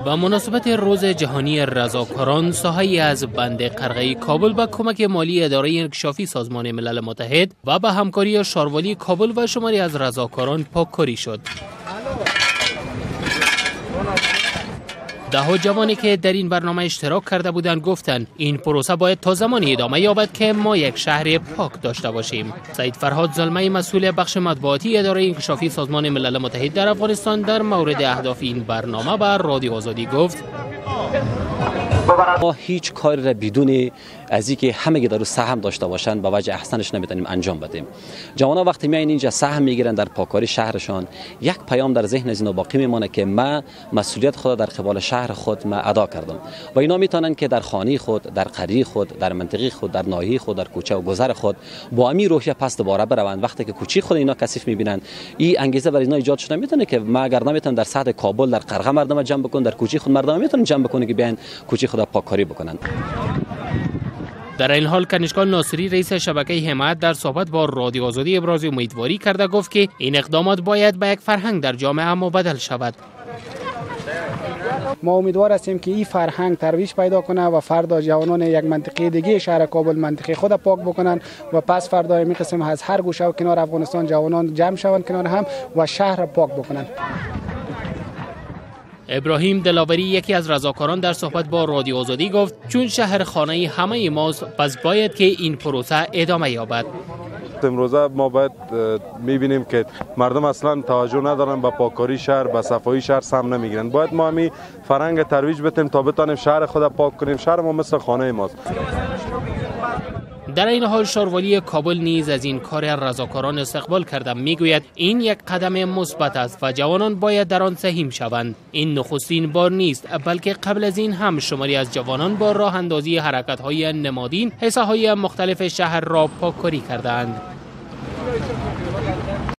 با مناسبت روز جهانی رضاکاران، ساحه‌ای از بند قرغه کابل با کمک مالی اداره انکشافی سازمان ملل متحد و با همکاری شاروالی کابل و شماری از رضاکاران پاککاری شد. ده جوانی که در این برنامه اشتراک کرده بودند گفتند این پروسه باید تا زمانی ادامه یابد که ما یک شهر پاک داشته باشیم. سید فرهاد زلمه، مسئول بخش مطبوعاتی اداره انکشافی سازمان ملل متحد در افغانستان، در مورد اهداف این برنامه به رادیو آزادی گفت: ما هیچ کاری را بدون از اینکه همگی در سهم داشته باشند با وجه احسنش نمیتونیم انجام بدیم. جوانان وقتی میایین اینجا سهم میگیرن در پاککاری شهرشان، یک پیام در ذهن از اینا باقی میمونه که ما مسئولیت خود در قبال شهر خود ما ادا کردم و اینا میتونن که در خانه خود، در قریه خود، در منطقه خود، در ناحیه خود، در کوچه و گذر خود با امی روحیه پس دوباره بروند. وقتی که کوچه خود اینا کثیف میبینن، این انگیزه برای اینا ایجاد شده میتونه که ما اگر نمیتونن در سطح کابل در قرغه مردم جمع بکنن، در کوچه خود مردم میتونن جمع بکنن که بیان کوچه خود پاککاری بکنن. در این حال کنشگان ناصری، رئیس شبکه حمایت، در صحبت با رادیو آزادی ابراز امیدواری کرده گفت که این اقدامات باید به یک فرهنگ در جامعه مبدل شود. ما امیدوار هستیم که این فرهنگ ترویج پیدا کنه و فردا جوانان یک منطقه دیگه شهر کابل منطقه خود پاک بکنن و پس فردا می قسم از هر گوشه و کنار افغانستان جوانان جمع شوند کنار هم و شهر پاک بکنن. ابراهیم دلاوری، یکی از رضاکاران، در صحبت با رادیو آزادی گفت چون شهر خانه همه ماست پس باید که این پروسه ادامه یابد. امروزه ما باید میبینیم که مردم اصلا توجه ندارن به پاککاری شهر، به صفایی شهر سهم نمیگیرن. باید ما همین فرهنگ ترویج بدیم تا بتونیم شهر خود پاک کنیم. شهر ما مثل خانه ماست. در این حال شاروالی کابل نیز از این کار رضاکاران استقبال کرده، میگوید این یک قدم مثبت است و جوانان باید در آن سهیم شوند. این نخستین بار نیست، بلکه قبل از این هم شماری از جوانان با راه اندازی حرکت‌های نمادین حصه‌های مختلف شهر را پاککاری کردند.